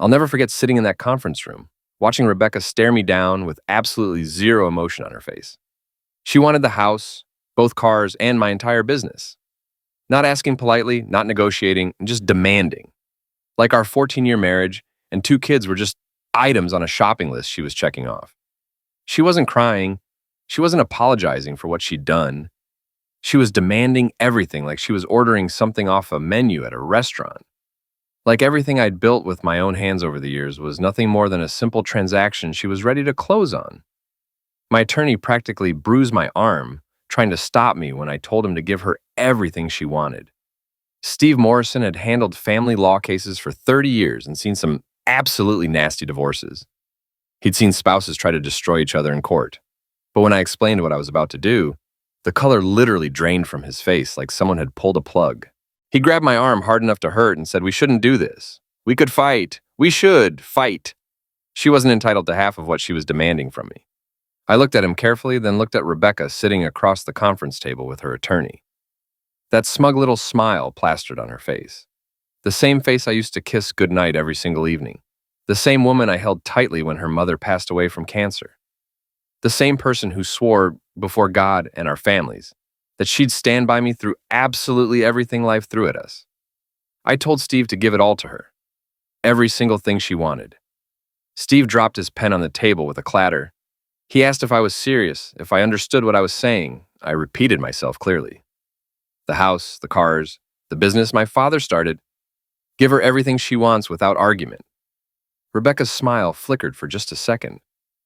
I'll never forget sitting in that conference room, watching Rebecca stare me down with absolutely zero emotion on her face. She wanted the house, both cars, and my entire business. Not asking politely, not negotiating, just demanding. Like our 14-year marriage and 2 kids were just items on a shopping list she was checking off. She wasn't crying. She wasn't apologizing for what she'd done. She was demanding everything like she was ordering something off a menu at a restaurant. Like everything I'd built with my own hands over the years was nothing more than a simple transaction she was ready to close on. My attorney practically bruised my arm, trying to stop me when I told him to give her everything she wanted. Steve Morrison had handled family law cases for 30 years and seen some absolutely nasty divorces. He'd seen spouses try to destroy each other in court. But when I explained what I was about to do, the color literally drained from his face like someone had pulled a plug. He grabbed my arm hard enough to hurt and said, "We shouldn't do this. We could fight. We should fight." She wasn't entitled to half of what she was demanding from me. I looked at him carefully, then looked at Rebecca sitting across the conference table with her attorney. That smug little smile plastered on her face. The same face I used to kiss goodnight every single evening. The same woman I held tightly when her mother passed away from cancer. The same person who swore before God and our families that she'd stand by me through absolutely everything life threw at us. I told Steve to give it all to her. Every single thing she wanted. Steve dropped his pen on the table with a clatter. He asked if I was serious, if I understood what I was saying. I repeated myself clearly. The house, the cars, the business my father started. Give her everything she wants without argument. Rebecca's smile flickered for just a second.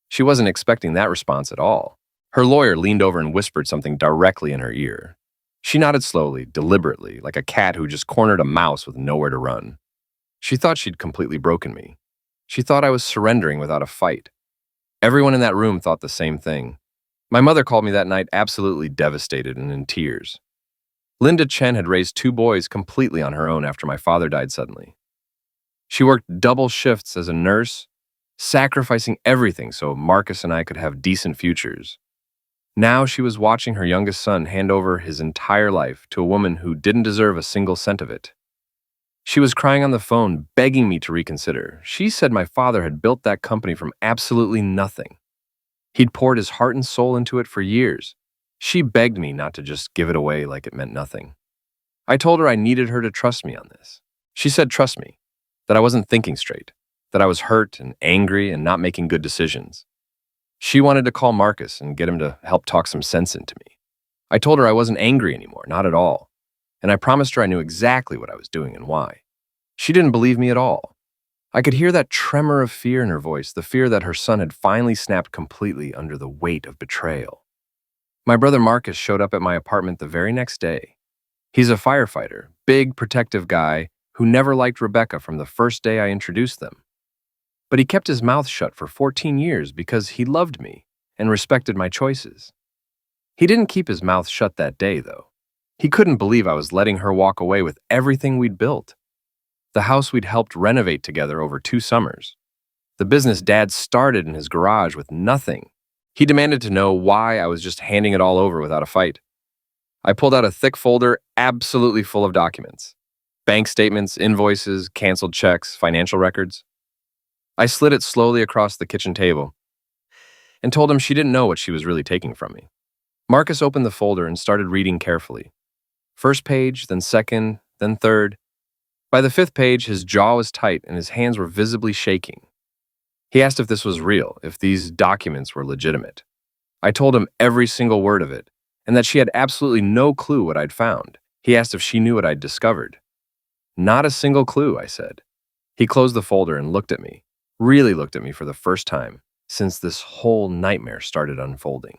She wasn't expecting that response at all. Her lawyer leaned over and whispered something directly in her ear. She nodded slowly, deliberately, like a cat who just cornered a mouse with nowhere to run. She thought she'd completely broken me. She thought I was surrendering without a fight. Everyone in that room thought the same thing. My mother called me that night absolutely devastated and in tears. Linda Chen had raised 2 boys completely on her own after my father died suddenly. She worked double shifts as a nurse, sacrificing everything so Marcus and I could have decent futures. Now she was watching her youngest son hand over his entire life to a woman who didn't deserve a single cent of it. She was crying on the phone, begging me to reconsider. She said my father had built that company from absolutely nothing. He'd poured his heart and soul into it for years. She begged me not to just give it away like it meant nothing. I told her I needed her to trust me on this. She said trust me, that I wasn't thinking straight, that I was hurt and angry and not making good decisions. She wanted to call Marcus and get him to help talk some sense into me. I told her I wasn't angry anymore, not at all. And I promised her I knew exactly what I was doing and why. She didn't believe me at all. I could hear that tremor of fear in her voice, the fear that her son had finally snapped completely under the weight of betrayal. My brother Marcus showed up at my apartment the very next day. He's a firefighter, big, protective guy who never liked Rebecca from the first day I introduced them. But he kept his mouth shut for 14 years because he loved me and respected my choices. He didn't keep his mouth shut that day, though. He couldn't believe I was letting her walk away with everything we'd built. The house we'd helped renovate together over 2 summers. The business Dad started in his garage with nothing. He demanded to know why I was just handing it all over without a fight. I pulled out a thick folder absolutely full of documents. Bank statements, invoices, canceled checks, financial records. I slid it slowly across the kitchen table and told him she didn't know what she was really taking from me. Marcus opened the folder and started reading carefully. First page, then second, then third. By the 5th page, his jaw was tight and his hands were visibly shaking. He asked if this was real, if these documents were legitimate. I told him every single word of it, and that she had absolutely no clue what I'd found. He asked if she knew what I'd discovered. Not a single clue, I said. He closed the folder and looked at me, really looked at me for the first time since this whole nightmare started unfolding.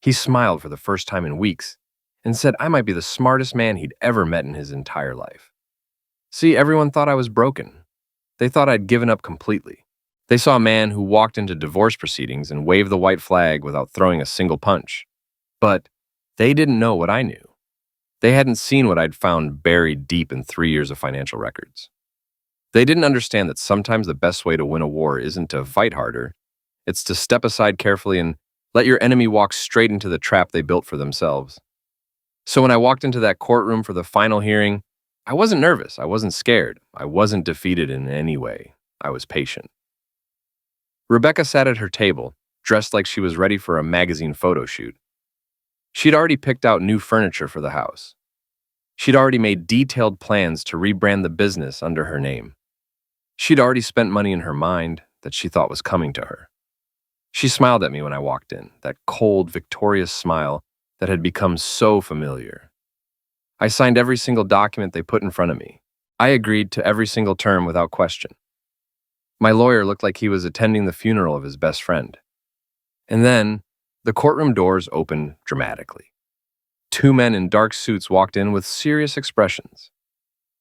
He smiled for the first time in weeks and said I might be the smartest man he'd ever met in his entire life. See, everyone thought I was broken. They thought I'd given up completely. They saw a man who walked into divorce proceedings and waved the white flag without throwing a single punch. But they didn't know what I knew. They hadn't seen what I'd found buried deep in 3 years of financial records. They didn't understand that sometimes the best way to win a war isn't to fight harder. It's to step aside carefully and let your enemy walk straight into the trap they built for themselves. So when I walked into that courtroom for the final hearing, I wasn't nervous, I wasn't scared, I wasn't defeated in any way. I was patient. Rebecca sat at her table, dressed like she was ready for a magazine photo shoot. She'd already picked out new furniture for the house. She'd already made detailed plans to rebrand the business under her name. She'd already spent money in her mind that she thought was coming to her. She smiled at me when I walked in, that cold, victorious smile that had become so familiar. I signed every single document they put in front of me. I agreed to every single term without question. My lawyer looked like he was attending the funeral of his best friend. And then, the courtroom doors opened dramatically. Two men in dark suits walked in with serious expressions.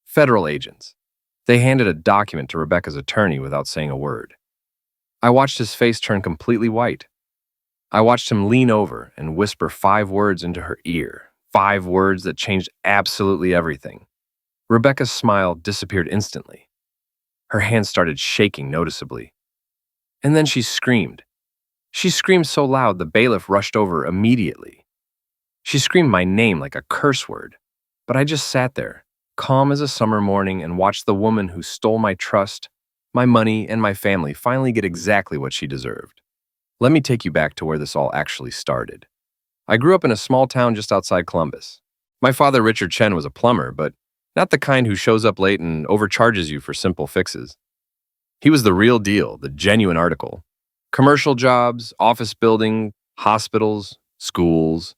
Federal agents. They handed a document to Rebecca's attorney without saying a word. I watched his face turn completely white. I watched him lean over and whisper 5 words into her ear, 5 words that changed absolutely everything. Rebecca's smile disappeared instantly. Her hands started shaking noticeably. And then she screamed. She screamed so loud the bailiff rushed over immediately. She screamed my name like a curse word, but I just sat there, calm as a summer morning, and watched the woman who stole my trust, my money, and my family finally get exactly what she deserved. Let me take you back to where this all actually started. I grew up in a small town just outside Columbus. My father, Richard Chen, was a plumber, but not the kind who shows up late and overcharges you for simple fixes. He was the real deal, the genuine article. Commercial jobs, office building, hospitals, schools.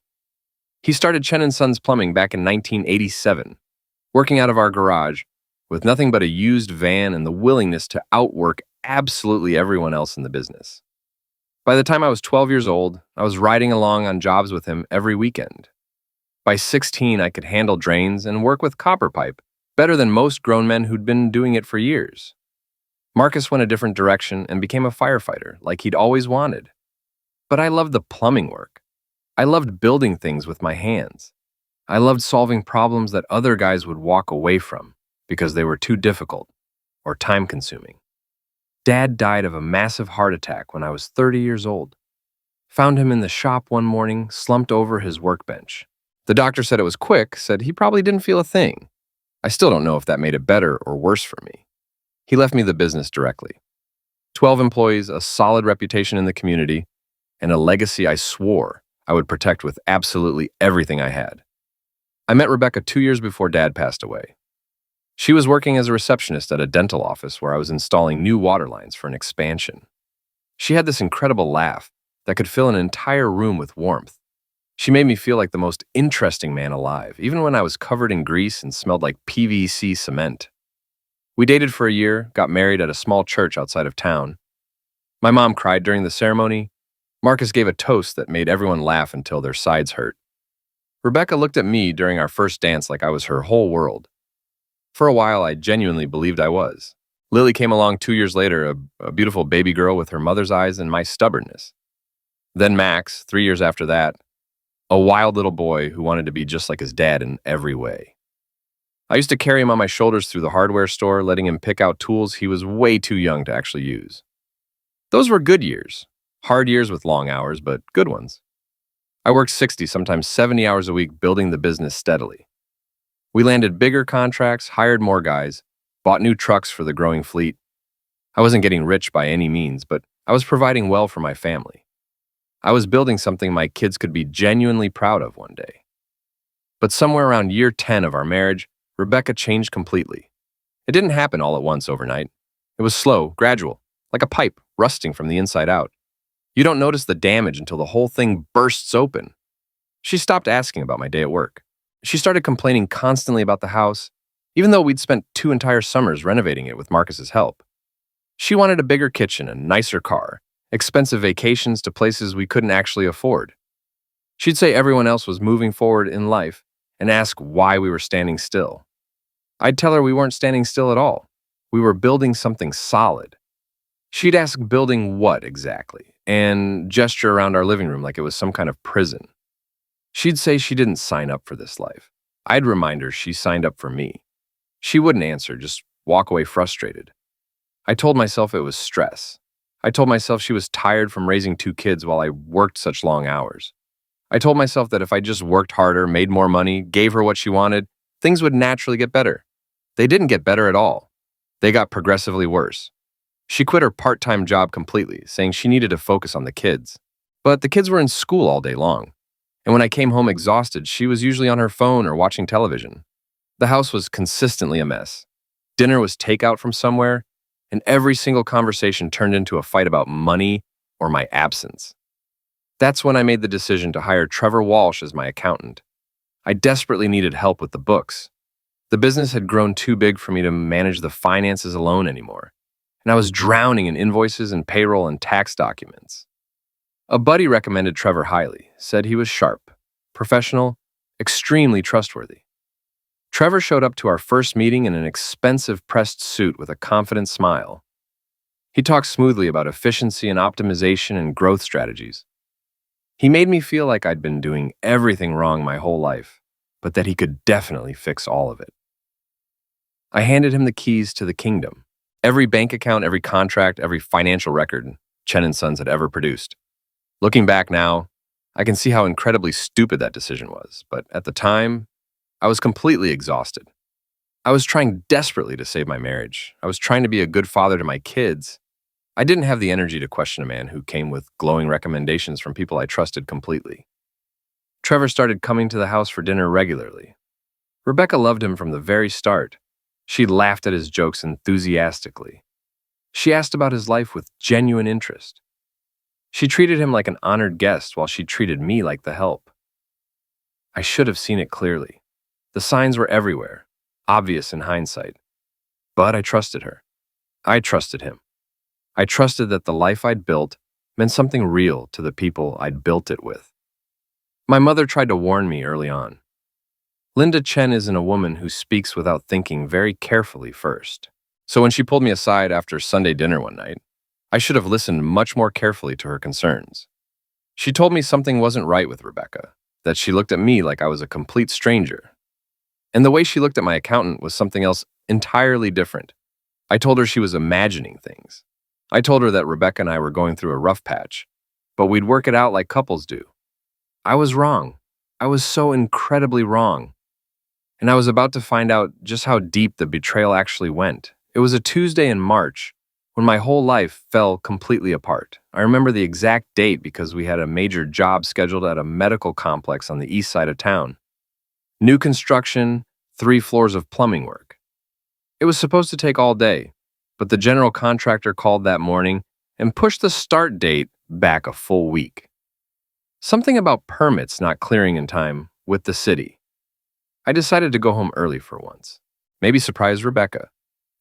He started Chen & Sons Plumbing back in 1987, working out of our garage, with nothing but a used van and the willingness to outwork absolutely everyone else in the business. By the time I was 12 years old, I was riding along on jobs with him every weekend. By 16, I could handle drains and work with copper pipe better than most grown men who'd been doing it for years. Marcus went a different direction and became a firefighter, like he'd always wanted. But I loved the plumbing work. I loved building things with my hands. I loved solving problems that other guys would walk away from because they were too difficult or time-consuming. Dad died of a massive heart attack when I was 30 years old. Found him in the shop one morning, slumped over his workbench. The doctor said it was quick, said he probably didn't feel a thing. I still don't know if that made it better or worse for me. He left me the business directly. 12 employees, a solid reputation in the community, and a legacy I swore I would protect with absolutely everything I had. I met Rebecca 2 years before Dad passed away. She was working as a receptionist at a dental office where I was installing new water lines for an expansion. She had this incredible laugh that could fill an entire room with warmth. She made me feel like the most interesting man alive, even when I was covered in grease and smelled like PVC cement. We dated for a year, got married at a small church outside of town. My mom cried during the ceremony. Marcus gave a toast that made everyone laugh until their sides hurt. Rebecca looked at me during our first dance like I was her whole world. For a while, I genuinely believed I was. Lily came along 2 years later, a beautiful baby girl with her mother's eyes and my stubbornness. Then Max, 3 years after that, a wild little boy who wanted to be just like his dad in every way. I used to carry him on my shoulders through the hardware store, letting him pick out tools he was way too young to actually use. Those were good years. Hard years with long hours, but good ones. I worked 60, sometimes 70 hours a week building the business steadily. We landed bigger contracts, hired more guys, bought new trucks for the growing fleet. I wasn't getting rich by any means, but I was providing well for my family. I was building something my kids could be genuinely proud of one day. But somewhere around year 10 of our marriage, Rebecca changed completely. It didn't happen all at once overnight. It was slow, gradual, like a pipe rusting from the inside out. You don't notice the damage until the whole thing bursts open. She stopped asking about my day at work. She started complaining constantly about the house, even though we'd spent 2 entire summers renovating it with Marcus's help. She wanted a bigger kitchen, a nicer car, expensive vacations to places we couldn't actually afford. She'd say everyone else was moving forward in life and ask why we were standing still. I'd tell her we weren't standing still at all. We were building something solid. She'd ask building what exactly, and gesture around our living room like it was some kind of prison. She'd say she didn't sign up for this life. I'd remind her she signed up for me. She wouldn't answer, just walk away frustrated. I told myself it was stress. I told myself she was tired from raising 2 kids while I worked such long hours. I told myself that if I just worked harder, made more money, gave her what she wanted, things would naturally get better. They didn't get better at all. They got progressively worse. She quit her part-time job completely, saying she needed to focus on the kids. But the kids were in school all day long, and when I came home exhausted, she was usually on her phone or watching television. The house was consistently a mess. Dinner was takeout from somewhere, and every single conversation turned into a fight about money or my absence. That's when I made the decision to hire Trevor Walsh as my accountant. I desperately needed help with the books. The business had grown too big for me to manage the finances alone anymore, and I was drowning in invoices and payroll and tax documents. A buddy recommended Trevor highly, said he was sharp, professional, extremely trustworthy. Trevor showed up to our first meeting in an expensive pressed suit with a confident smile. He talked smoothly about efficiency and optimization and growth strategies. He made me feel like I'd been doing everything wrong my whole life, but that he could definitely fix all of it. I handed him the keys to the kingdom. Every bank account, every contract, every financial record Chen & Sons had ever produced. Looking back now, I can see how incredibly stupid that decision was, but at the time, I was completely exhausted. I was trying desperately to save my marriage. I was trying to be a good father to my kids. I didn't have the energy to question a man who came with glowing recommendations from people I trusted completely. Trevor started coming to the house for dinner regularly. Rebecca loved him from the very start. She laughed at his jokes enthusiastically. She asked about his life with genuine interest. She treated him like an honored guest while she treated me like the help. I should have seen it clearly. The signs were everywhere, obvious in hindsight. But I trusted her. I trusted him. I trusted that the life I'd built meant something real to the people I'd built it with. My mother tried to warn me early on. Linda Chen isn't a woman who speaks without thinking very carefully first. So when she pulled me aside after Sunday dinner one night, I should have listened much more carefully to her concerns. She told me something wasn't right with Rebecca, that she looked at me like I was a complete stranger. And the way she looked at my accountant was something else entirely different. I told her she was imagining things. I told her that Rebecca and I were going through a rough patch, but we'd work it out like couples do. I was wrong. I was so incredibly wrong. And I was about to find out just how deep the betrayal actually went. It was a Tuesday in March when my whole life fell completely apart. I remember the exact date because we had a major job scheduled at a medical complex on the east side of town. New construction, 3 floors of plumbing work. It was supposed to take all day, but the general contractor called that morning and pushed the start date back a full week. Something about permits not clearing in time with the city. I decided to go home early for once. Maybe surprise Rebecca.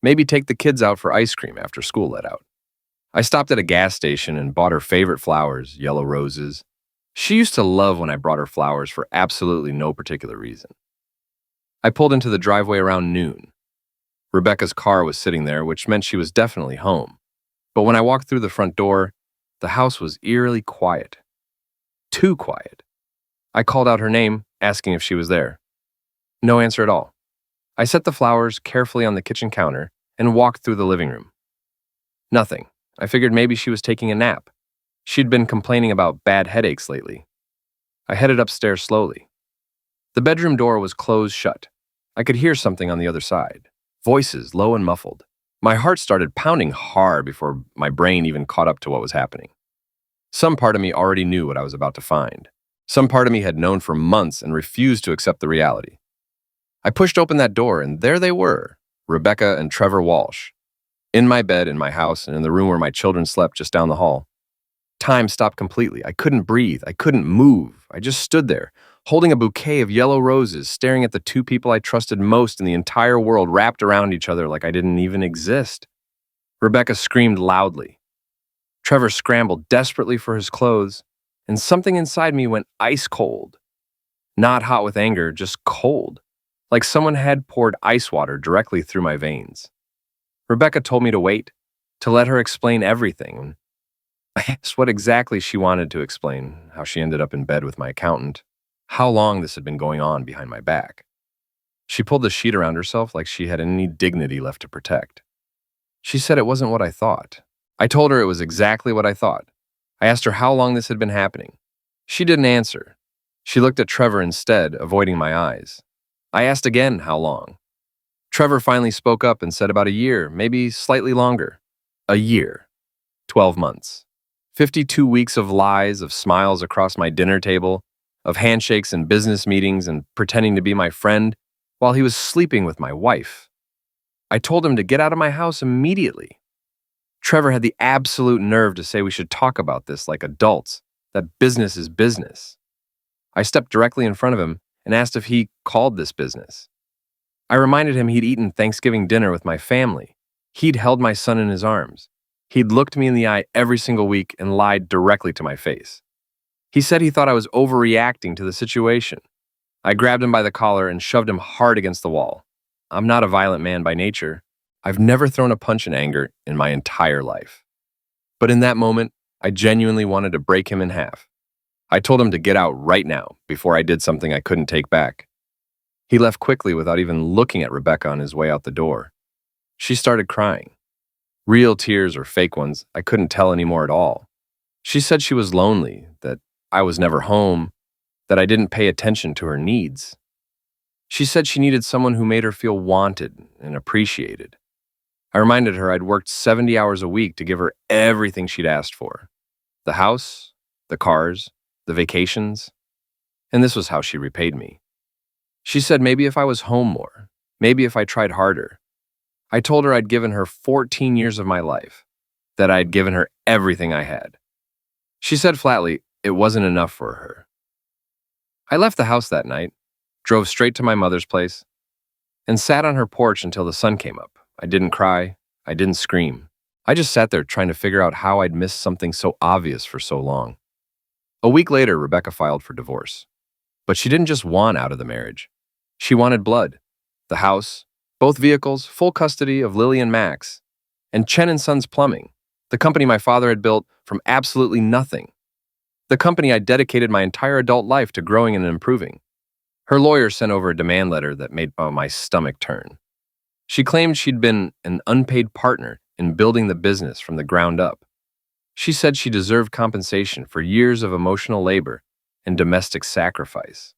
Maybe take the kids out for ice cream after school let out. I stopped at a gas station and bought her favorite flowers, yellow roses. She used to love when I brought her flowers for absolutely no particular reason. I pulled into the driveway around noon. Rebecca's car was sitting there, which meant she was definitely home. But when I walked through the front door, the house was eerily quiet. Too quiet. I called out her name, asking if she was there. No answer at all. I set the flowers carefully on the kitchen counter and walked through the living room. Nothing. I figured maybe she was taking a nap. She'd been complaining about bad headaches lately. I headed upstairs slowly. The bedroom door was closed shut. I could hear something on the other side. Voices, low and muffled. My heart started pounding hard before my brain even caught up to what was happening. Some part of me already knew what I was about to find. Some part of me had known for months and refused to accept the reality. I pushed open that door, and there they were, Rebecca and Trevor Walsh, in my bed in my house and in the room where my children slept just down the hall. Time stopped completely. I couldn't breathe. I couldn't move. I just stood there, holding a bouquet of yellow roses, staring at the 2 people I trusted most in the entire world wrapped around each other like I didn't even exist. Rebecca screamed loudly. Trevor scrambled desperately for his clothes, and something inside me went ice cold. Not hot with anger, just cold. Like someone had poured ice water directly through my veins. Rebecca told me to wait, to let her explain everything. I asked what exactly she wanted to explain, how she ended up in bed with my accountant, how long this had been going on behind my back. She pulled the sheet around herself like she had any dignity left to protect. She said it wasn't what I thought. I told her it was exactly what I thought. I asked her how long this had been happening. She didn't answer. She looked at Trevor instead, avoiding my eyes. I asked again how long. Trevor finally spoke up and said about a year, maybe slightly longer. A year, 12 months, 52 weeks of lies, of smiles across my dinner table, of handshakes and business meetings and pretending to be my friend while he was sleeping with my wife. I told him to get out of my house immediately. Trevor had the absolute nerve to say we should talk about this like adults, that business is business. I stepped directly in front of him and asked if he called this business. I reminded him he'd eaten Thanksgiving dinner with my family. He'd held my son in his arms. He'd looked me in the eye every single week and lied directly to my face. He said he thought I was overreacting to the situation. I grabbed him by the collar and shoved him hard against the wall. I'm not a violent man by nature. I've never thrown a punch in anger in my entire life. But in that moment, I genuinely wanted to break him in half. I told him to get out right now before I did something I couldn't take back. He left quickly without even looking at Rebecca on his way out the door. She started crying. Real tears or fake ones, I couldn't tell anymore at all. She said she was lonely, that I was never home, that I didn't pay attention to her needs. She said she needed someone who made her feel wanted and appreciated. I reminded her I'd worked 70 hours a week to give her everything she'd asked for. The house, the cars, the vacations, and this was how she repaid me. She said maybe if I was home more, maybe if I tried harder. I told her I'd given her 14 years of my life, that I'd given her everything I had. She said flatly it wasn't enough for her. I left the house that night, drove straight to my mother's place, and sat on her porch until the sun came up. I didn't cry. I didn't scream. I just sat there trying to figure out how I'd missed something so obvious for so long. A week later, Rebecca filed for divorce. But she didn't just want out of the marriage. She wanted blood, the house, both vehicles, full custody of Lily and Max, and Chen & Sons Plumbing, the company my father had built from absolutely nothing. The company I dedicated my entire adult life to growing and improving. Her lawyer sent over a demand letter that made my stomach turn. She claimed she'd been an unpaid partner in building the business from the ground up. She said she deserved compensation for years of emotional labor and domestic sacrifice.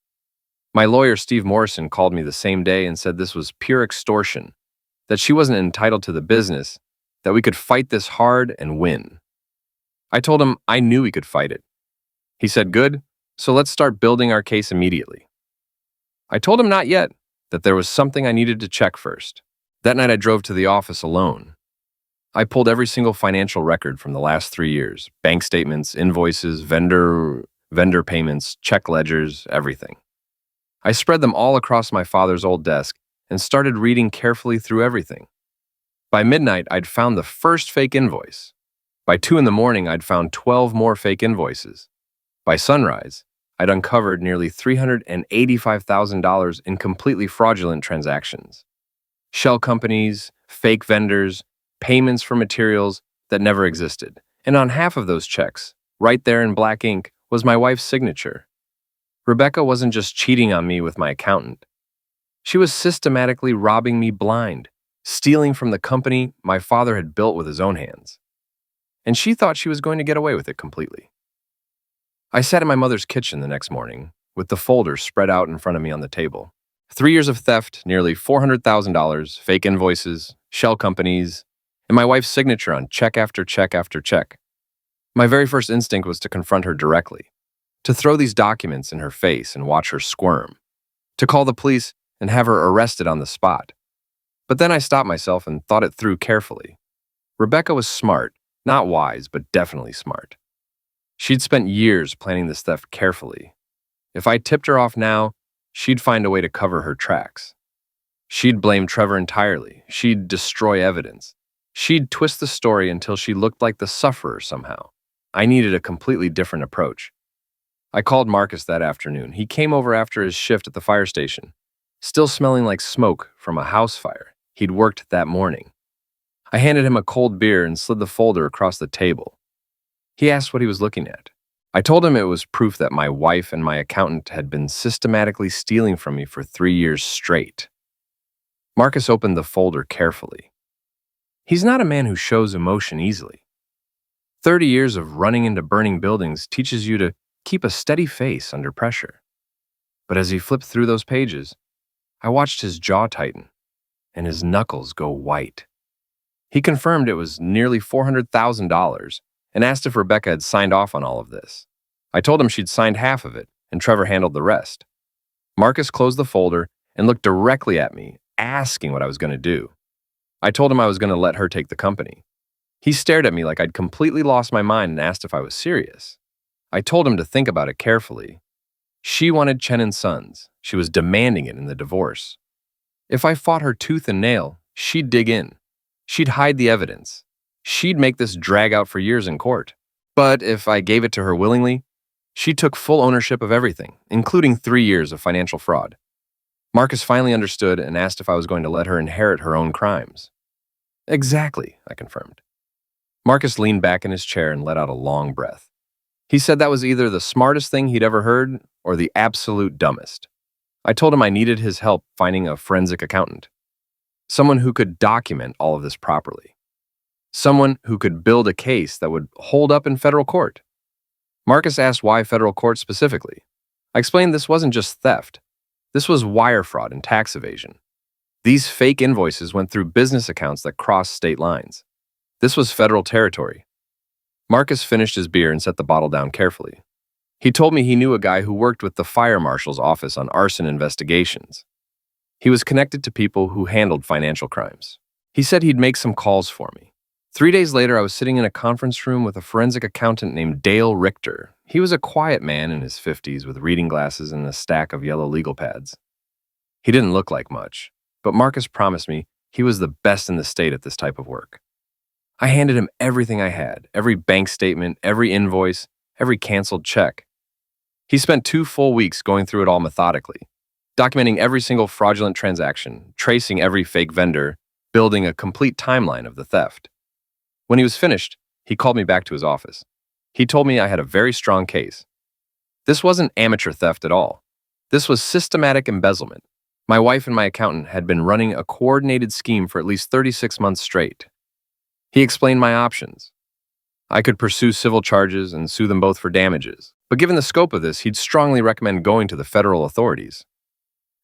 My lawyer, Steve Morrison, called me the same day and said this was pure extortion, that she wasn't entitled to the business, that we could fight this hard and win. I told him I knew we could fight it. He said, good, so let's start building our case immediately. I told him not yet, that there was something I needed to check first. That night I drove to the office alone. I pulled every single financial record from the last 3 years, bank statements, invoices, vendor payments, check ledgers, everything. I spread them all across my father's old desk and started reading carefully through everything. By midnight, I'd found the first fake invoice. By 2 in the morning, I'd found 12 more fake invoices. By sunrise, I'd uncovered nearly $385,000 in completely fraudulent transactions. Shell companies, fake vendors, payments for materials that never existed. And on half of those checks, right there in black ink, was my wife's signature. Rebecca wasn't just cheating on me with my accountant. She was systematically robbing me blind, stealing from the company my father had built with his own hands. And she thought she was going to get away with it completely. I sat in my mother's kitchen the next morning, with the folders spread out in front of me on the table. 3 years of theft, nearly $400,000, fake invoices, shell companies, and my wife's signature on check after check after check. My very first instinct was to confront her directly, to throw these documents in her face and watch her squirm, to call the police and have her arrested on the spot. But then I stopped myself and thought it through carefully. Rebecca was smart, not wise, but definitely smart. She'd spent years planning this theft carefully. If I tipped her off now, she'd find a way to cover her tracks. She'd blame Trevor entirely. She'd destroy evidence. She'd twist the story until she looked like the sufferer somehow. I needed a completely different approach. I called Marcus that afternoon. He came over after his shift at the fire station, still smelling like smoke from a house fire he'd worked that morning. I handed him a cold beer and slid the folder across the table. He asked what he was looking at. I told him it was proof that my wife and my accountant had been systematically stealing from me for 3 years straight. Marcus opened the folder carefully. He's not a man who shows emotion easily. 30 years of running into burning buildings teaches you to keep a steady face under pressure. But as he flipped through those pages, I watched his jaw tighten and his knuckles go white. He confirmed it was nearly $400,000 and asked if Rebecca had signed off on all of this. I told him she'd signed half of it and Trevor handled the rest. Marcus closed the folder and looked directly at me, asking what I was going to do. I told him I was going to let her take the company. He stared at me like I'd completely lost my mind and asked if I was serious. I told him to think about it carefully. She wanted Chen & Sons. She was demanding it in the divorce. If I fought her tooth and nail, she'd dig in. She'd hide the evidence. She'd make this drag out for years in court. But if I gave it to her willingly, she took full ownership of everything, including 3 years of financial fraud. Marcus finally understood and asked if I was going to let her inherit her own crimes. Exactly, I confirmed. Marcus leaned back in his chair and let out a long breath. He said that was either the smartest thing he'd ever heard or the absolute dumbest. I told him I needed his help finding a forensic accountant. Someone who could document all of this properly. Someone who could build a case that would hold up in federal court. Marcus asked why federal court specifically. I explained this wasn't just theft. This was wire fraud and tax evasion. These fake invoices went through business accounts that crossed state lines. This was federal territory. Marcus finished his beer and set the bottle down carefully. He told me he knew a guy who worked with the fire marshal's office on arson investigations. He was connected to people who handled financial crimes. He said he'd make some calls for me. 3 days later, I was sitting in a conference room with a forensic accountant named Dale Richter. He was a quiet man in his 50s with reading glasses and a stack of yellow legal pads. He didn't look like much, but Marcus promised me he was the best in the state at this type of work. I handed him everything I had, every bank statement, every invoice, every canceled check. He spent 2 full weeks going through it all methodically, documenting every single fraudulent transaction, tracing every fake vendor, building a complete timeline of the theft. When he was finished, he called me back to his office. He told me I had a very strong case. This wasn't amateur theft at all. This was systematic embezzlement. My wife and my accountant had been running a coordinated scheme for at least 36 months straight. He explained my options. I could pursue civil charges and sue them both for damages, but given the scope of this, he'd strongly recommend going to the federal authorities.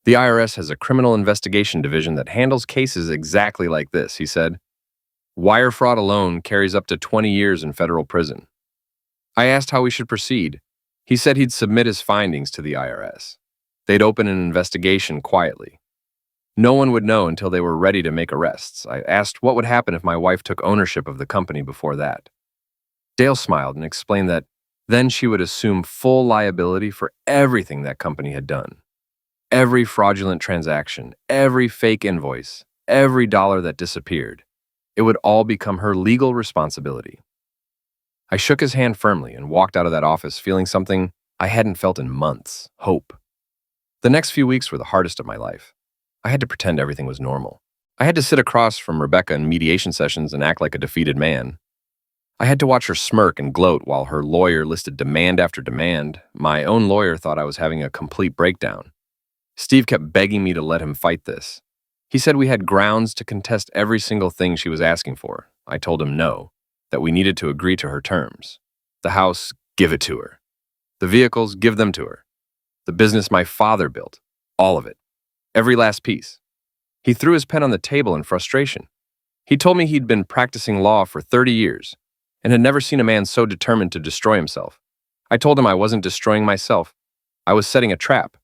The IRS has a criminal investigation division that handles cases exactly like this, he said. Wire fraud alone carries up to 20 years in federal prison. I asked how we should proceed. He said he'd submit his findings to the IRS. They'd open an investigation quietly. No one would know until they were ready to make arrests. I asked what would happen if my wife took ownership of the company before that. Dale smiled and explained that then she would assume full liability for everything that company had done. Every fraudulent transaction, every fake invoice, every dollar that disappeared. It would all become her legal responsibility. I shook his hand firmly and walked out of that office feeling something I hadn't felt in months: hope. The next few weeks were the hardest of my life. I had to pretend everything was normal. I had to sit across from Rebecca in mediation sessions and act like a defeated man. I had to watch her smirk and gloat while her lawyer listed demand after demand. My own lawyer thought I was having a complete breakdown. Steve kept begging me to let him fight this. He said we had grounds to contest every single thing she was asking for. I told him no, that we needed to agree to her terms. The house, give it to her. The vehicles, give them to her. The business my father built, all of it. Every last piece. He threw his pen on the table in frustration. He told me he'd been practicing law for 30 years and had never seen a man so determined to destroy himself. I told him I wasn't destroying myself. I was setting a trap.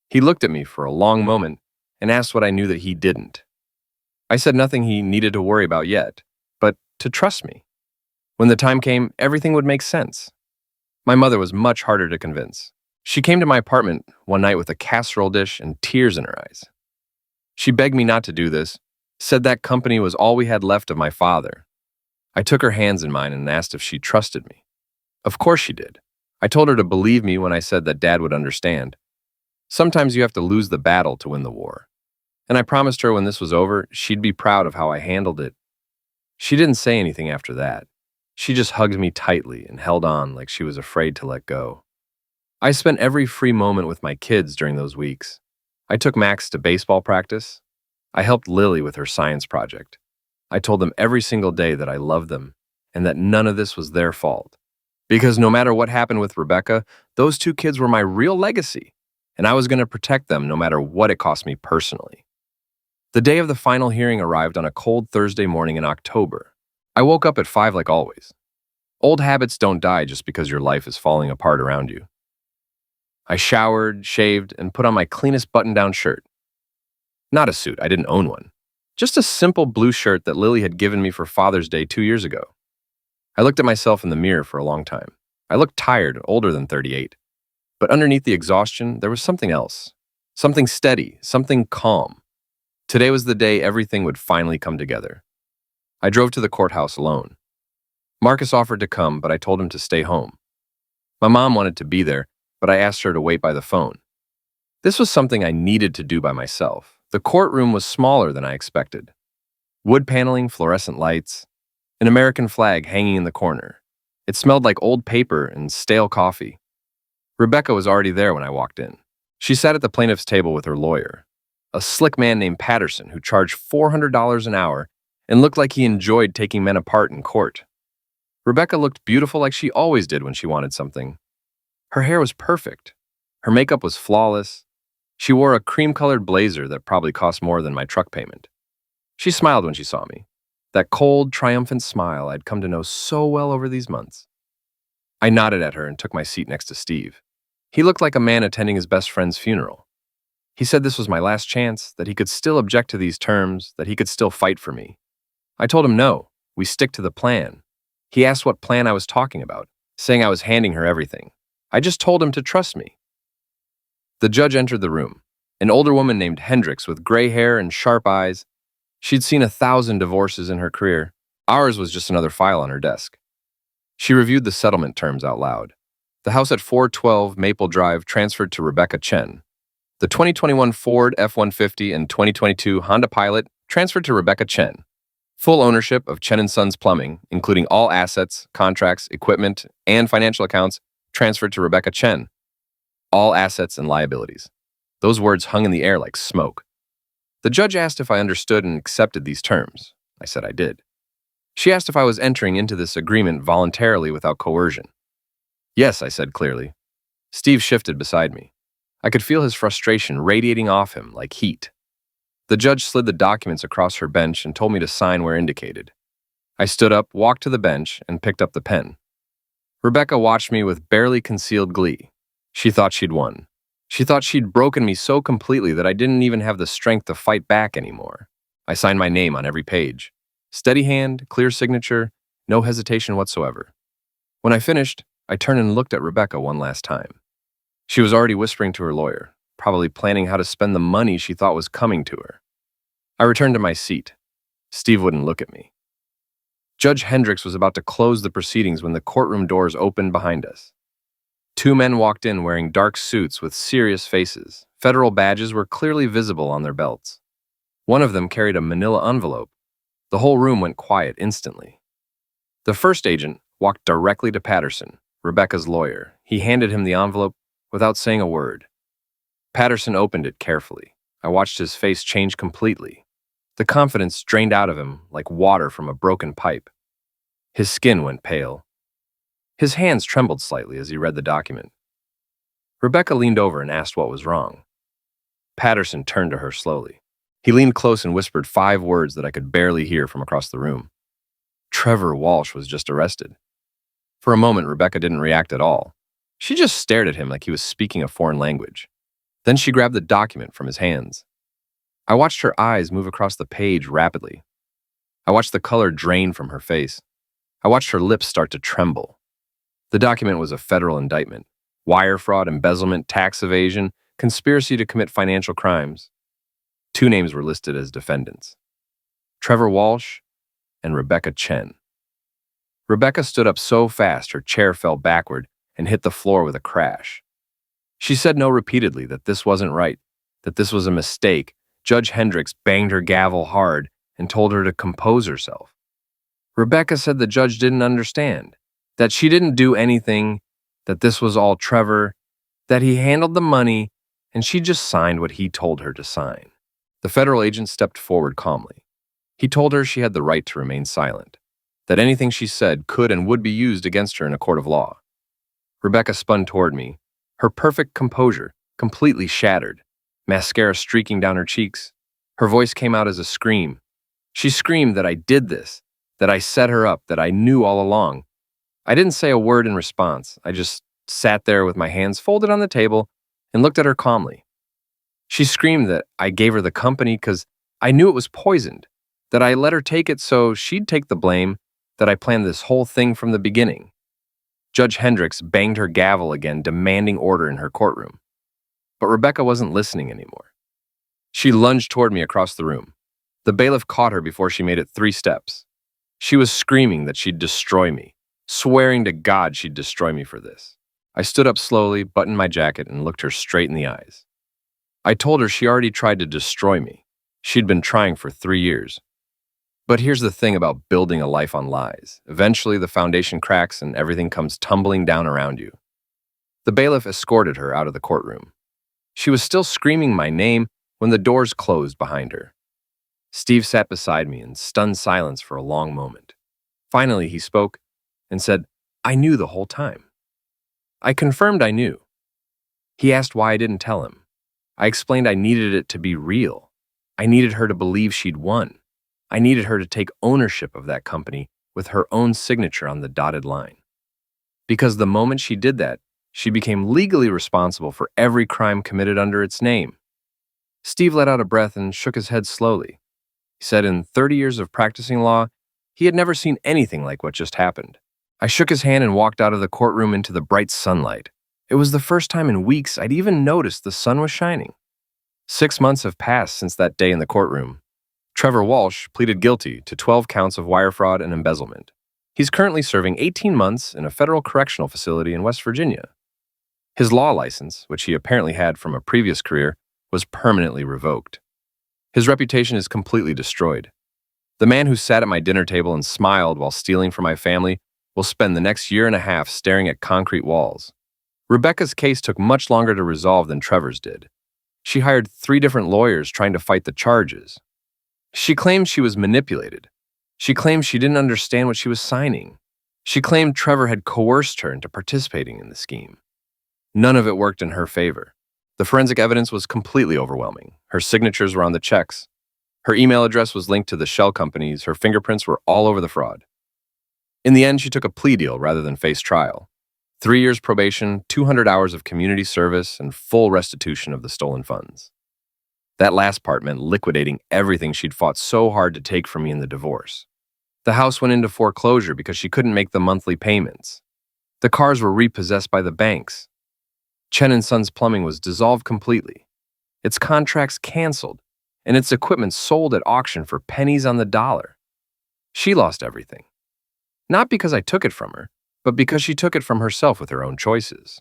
He looked at me for a long moment and asked what I knew that he didn't. I said nothing he needed to worry about yet, but to trust me. When the time came, everything would make sense. My mother was much harder to convince. She came to my apartment one night with a casserole dish and tears in her eyes. She begged me not to do this, said that company was all we had left of my father. I took her hands in mine and asked if she trusted me. Of course she did. I told her to believe me when I said that Dad would understand. Sometimes you have to lose the battle to win the war. And I promised her when this was over, she'd be proud of how I handled it. She didn't say anything after that. She just hugged me tightly and held on like she was afraid to let go. I spent every free moment with my kids during those weeks. I took Max to baseball practice. I helped Lily with her science project. I told them every single day that I loved them and that none of this was their fault. Because no matter what happened with Rebecca, those 2 kids were my real legacy, and I was going to protect them no matter what it cost me personally. The day of the final hearing arrived on a cold Thursday morning in October. I woke up at 5 like always. Old habits don't die just because your life is falling apart around you. I showered, shaved, and put on my cleanest button-down shirt. Not a suit, I didn't own one. Just a simple blue shirt that Lily had given me for Father's Day 2 years ago. I looked at myself in the mirror for a long time. I looked tired, older than 38. But underneath the exhaustion, there was something else. Something steady, something calm. Today was the day everything would finally come together. I drove to the courthouse alone. Marcus offered to come, but I told him to stay home. My mom wanted to be there, but I asked her to wait by the phone. This was something I needed to do by myself. The courtroom was smaller than I expected. Wood paneling, fluorescent lights, an American flag hanging in the corner. It smelled like old paper and stale coffee. Rebecca was already there when I walked in. She sat at the plaintiff's table with her lawyer, a slick man named Patterson who charged $400 an hour and looked like he enjoyed taking men apart in court. Rebecca looked beautiful like she always did when she wanted something. Her hair was perfect. Her makeup was flawless. She wore a cream-colored blazer that probably cost more than my truck payment. She smiled when she saw me, that cold, triumphant smile I'd come to know so well over these months. I nodded at her and took my seat next to Steve. He looked like a man attending his best friend's funeral. He said this was my last chance, that he could still object to these terms, that he could still fight for me. I told him no, we stick to the plan. He asked what plan I was talking about, saying I was handing her everything. I just told him to trust me. The judge entered the room, an older woman named Hendricks with gray hair and sharp eyes. She'd seen 1,000 divorces in her career. Ours was just another file on her desk. She reviewed the settlement terms out loud. The house at 412 Maple Drive transferred to Rebecca Chen. The 2021 Ford F-150 and 2022 Honda Pilot transferred to Rebecca Chen. Full ownership of Chen & Sons Plumbing, including all assets, contracts, equipment, and financial accounts, transferred to Rebecca Chen. All assets and liabilities. Those words hung in the air like smoke. The judge asked if I understood and accepted these terms. I said I did. She asked if I was entering into this agreement voluntarily without coercion. Yes, I said clearly. Steve shifted beside me. I could feel his frustration radiating off him like heat. The judge slid the documents across her bench and told me to sign where indicated. I stood up, walked to the bench, and picked up the pen. Rebecca watched me with barely concealed glee. She thought she'd won. She thought she'd broken me so completely that I didn't even have the strength to fight back anymore. I signed my name on every page. Steady hand, clear signature, no hesitation whatsoever. When I finished, I turned and looked at Rebecca one last time. She was already whispering to her lawyer, probably planning how to spend the money she thought was coming to her. I returned to my seat. Steve wouldn't look at me. Judge Hendricks was about to close the proceedings when the courtroom doors opened behind us. 2 men walked in wearing dark suits with serious faces. Federal badges were clearly visible on their belts. One of them carried a manila envelope. The whole room went quiet instantly. The first agent walked directly to Patterson, Rebecca's lawyer. He handed him the envelope without saying a word. Patterson opened it carefully. I watched his face change completely. The confidence drained out of him like water from a broken pipe. His skin went pale. His hands trembled slightly as he read the document. Rebecca leaned over and asked what was wrong. Patterson turned to her slowly. He leaned close and whispered 5 words that I could barely hear from across the room. Trevor Walsh was just arrested. For a moment, Rebecca didn't react at all. She just stared at him like he was speaking a foreign language. Then she grabbed the document from his hands. I watched her eyes move across the page rapidly. I watched the color drain from her face. I watched her lips start to tremble. The document was a federal indictment. Wire fraud, embezzlement, tax evasion, conspiracy to commit financial crimes. 2 names were listed as defendants: Trevor Walsh and Rebecca Chen. Rebecca stood up so fast her chair fell backward and hit the floor with a crash. She said no repeatedly, that this wasn't right, that this was a mistake. Judge Hendricks banged her gavel hard and told her to compose herself. Rebecca said the judge didn't understand, that she didn't do anything, that this was all Trevor, that he handled the money, and she just signed what he told her to sign. The federal agent stepped forward calmly. He told her she had the right to remain silent, that anything she said could and would be used against her in a court of law. Rebecca spun toward me, her perfect composure completely shattered, mascara streaking down her cheeks. Her voice came out as a scream. She screamed that I did this, that I set her up, that I knew all along. I didn't say a word in response. I just sat there with my hands folded on the table and looked at her calmly. She screamed that I gave her the company because I knew it was poisoned, that I let her take it so she'd take the blame, that I planned this whole thing from the beginning. Judge Hendricks banged her gavel again, demanding order in her courtroom. But Rebecca wasn't listening anymore. She lunged toward me across the room. The bailiff caught her before she made it 3 steps. She was screaming that she'd destroy me, swearing to God she'd destroy me for this. I stood up slowly, buttoned my jacket, and looked her straight in the eyes. I told her she already tried to destroy me. She'd been trying for 3 years. But here's the thing about building a life on lies. Eventually, the foundation cracks and everything comes tumbling down around you. The bailiff escorted her out of the courtroom. She was still screaming my name when the doors closed behind her. Steve sat beside me in stunned silence for a long moment. Finally, he spoke and said, "I knew the whole time." I confirmed I knew. He asked why I didn't tell him. I explained I needed it to be real. I needed her to believe she'd won. I needed her to take ownership of that company with her own signature on the dotted line. Because the moment she did that, she became legally responsible for every crime committed under its name. Steve let out a breath and shook his head slowly. He said in 30 years of practicing law, he had never seen anything like what just happened. I shook his hand and walked out of the courtroom into the bright sunlight. It was the first time in weeks I'd even noticed the sun was shining. 6 months have passed since that day in the courtroom. Trevor Walsh pleaded guilty to 12 counts of wire fraud and embezzlement. He's currently serving 18 months in a federal correctional facility in West Virginia. His law license, which he apparently had from a previous career, was permanently revoked. His reputation is completely destroyed. The man who sat at my dinner table and smiled while stealing from my family will spend the next year and a half staring at concrete walls. Rebecca's case took much longer to resolve than Trevor's did. She hired 3 different lawyers trying to fight the charges. She claimed she was manipulated. She claimed she didn't understand what she was signing. She claimed Trevor had coerced her into participating in the scheme. None of it worked in her favor. The forensic evidence was completely overwhelming. Her signatures were on the checks. Her email address was linked to the shell companies. Her fingerprints were all over the fraud. In the end, she took a plea deal rather than face trial. 3 years probation, 200 hours of community service, and full restitution of the stolen funds. That last part meant liquidating everything she'd fought so hard to take from me in the divorce. The house went into foreclosure because she couldn't make the monthly payments. The cars were repossessed by the banks. Chen & Sons Plumbing was dissolved completely. Its contracts canceled, and its equipment sold at auction for pennies on the dollar. She lost everything. Not because I took it from her, but because she took it from herself with her own choices.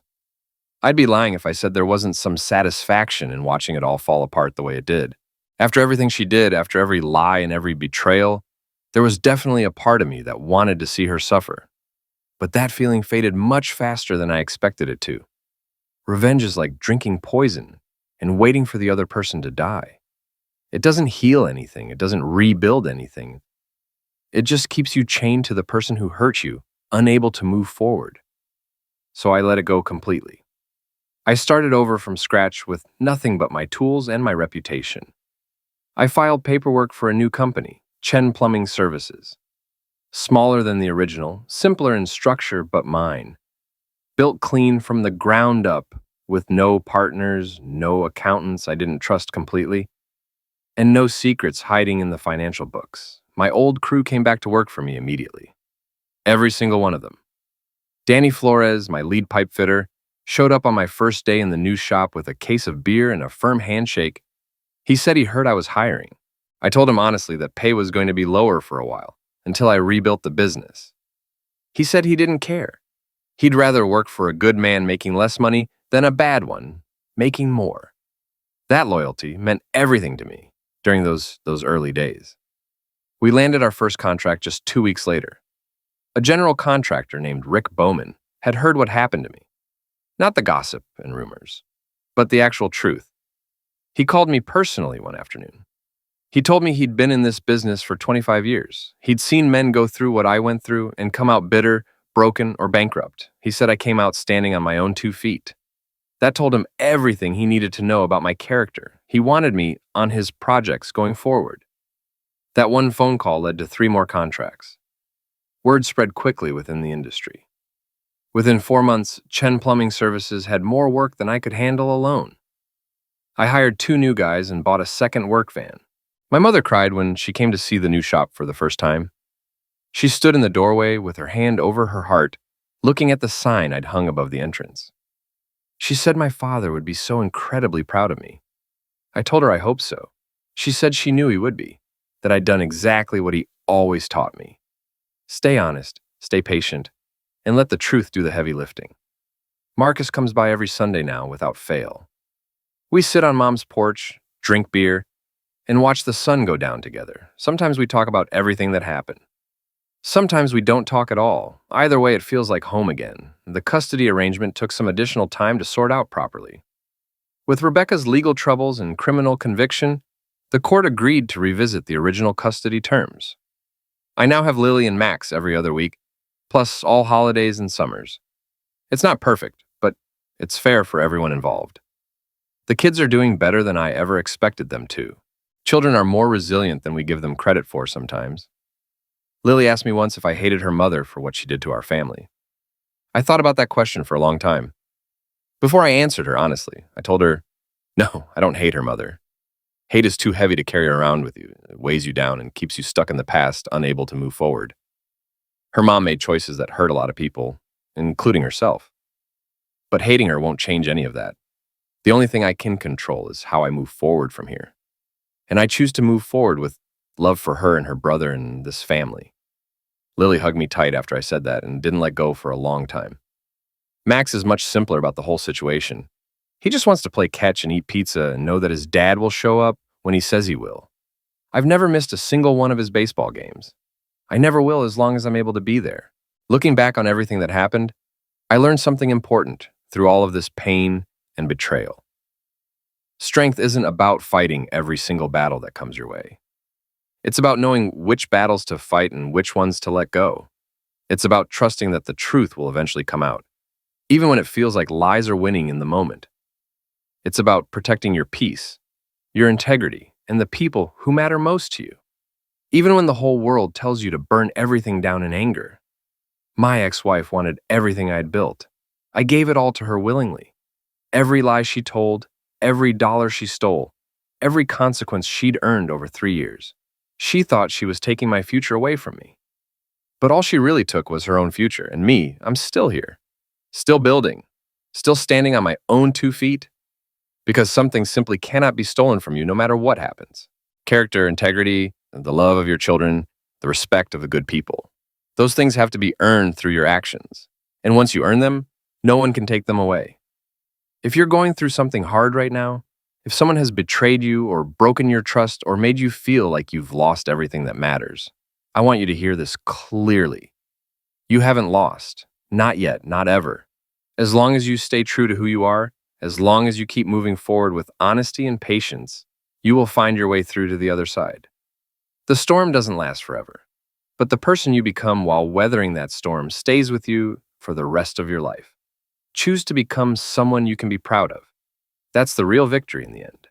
I'd be lying if I said there wasn't some satisfaction in watching it all fall apart the way it did. After everything she did, after every lie and every betrayal, there was definitely a part of me that wanted to see her suffer. But that feeling faded much faster than I expected it to. Revenge is like drinking poison and waiting for the other person to die. It doesn't heal anything. It doesn't rebuild anything. It just keeps you chained to the person who hurt you, unable to move forward. So I let it go completely. I started over from scratch with nothing but my tools and my reputation. I filed paperwork for a new company, Chen Plumbing Services. Smaller than the original, simpler in structure but mine. Built clean from the ground up, with no partners, no accountants I didn't trust completely, and no secrets hiding in the financial books. My old crew came back to work for me immediately. Every single one of them. Danny Flores, my lead pipe fitter, showed up on my first day in the new shop with a case of beer and a firm handshake. He said he heard I was hiring. I told him honestly that pay was going to be lower for a while, until I rebuilt the business. He said he didn't care. He'd rather work for a good man making less money than a bad one making more. That loyalty meant everything to me during those early days. We landed our first contract just 2 weeks later. A general contractor named Rick Bowman had heard what happened to me. Not the gossip and rumors, but the actual truth. He called me personally one afternoon. He told me he'd been in this business for 25 years. He'd seen men go through what I went through and come out bitter, broken, or bankrupt. He said I came out standing on my own 2 feet. That told him everything he needed to know about my character. He wanted me on his projects going forward. That one phone call led to 3 more contracts. Word spread quickly within the industry. Within 4 months, Chen Plumbing Services had more work than I could handle alone. I hired 2 new guys and bought a second work van. My mother cried when she came to see the new shop for the first time. She stood in the doorway with her hand over her heart, looking at the sign I'd hung above the entrance. She said my father would be so incredibly proud of me. I told her I hoped so. She said she knew he would be, that I'd done exactly what he always taught me. Stay honest, stay patient, and let the truth do the heavy lifting. Marcus comes by every Sunday now without fail. We sit on Mom's porch, drink beer, and watch the sun go down together. Sometimes we talk about everything that happened. Sometimes we don't talk at all. Either way, it feels like home again. The custody arrangement took some additional time to sort out properly. With Rebecca's legal troubles and criminal conviction, the court agreed to revisit the original custody terms. I now have Lily and Max every other week, plus all holidays and summers. It's not perfect, but it's fair for everyone involved. The kids are doing better than I ever expected them to. Children are more resilient than we give them credit for sometimes. Lily asked me once if I hated her mother for what she did to our family. I thought about that question for a long time. Before I answered her, honestly, I told her, no, I don't hate her mother. Hate is too heavy to carry around with you. It weighs you down and keeps you stuck in the past, unable to move forward. Her mom made choices that hurt a lot of people, including herself. But hating her won't change any of that. The only thing I can control is how I move forward from here. And I choose to move forward with love for her and her brother and this family. Lily hugged me tight after I said that and didn't let go for a long time. Max is much simpler about the whole situation. He just wants to play catch and eat pizza and know that his dad will show up when he says he will. I've never missed a single one of his baseball games. I never will as long as I'm able to be there. Looking back on everything that happened, I learned something important through all of this pain and betrayal. Strength isn't about fighting every single battle that comes your way. It's about knowing which battles to fight and which ones to let go. It's about trusting that the truth will eventually come out, even when it feels like lies are winning in the moment. It's about protecting your peace, your integrity, and the people who matter most to you, even when the whole world tells you to burn everything down in anger. My ex-wife wanted everything I'd built. I gave it all to her willingly. Every lie she told, every dollar she stole, every consequence she'd earned over 3 years. She thought she was taking my future away from me. But all she really took was her own future, and me, I'm still here. Still building. Still standing on my own 2 feet. Because some things simply cannot be stolen from you no matter what happens. Character, integrity, the love of your children, the respect of the good people. Those things have to be earned through your actions. And once you earn them, no one can take them away. If you're going through something hard right now, if someone has betrayed you or broken your trust or made you feel like you've lost everything that matters, I want you to hear this clearly. You haven't lost. Not yet, not ever. As long as you stay true to who you are, as long as you keep moving forward with honesty and patience, you will find your way through to the other side. The storm doesn't last forever, but the person you become while weathering that storm stays with you for the rest of your life. Choose to become someone you can be proud of. That's the real victory in the end.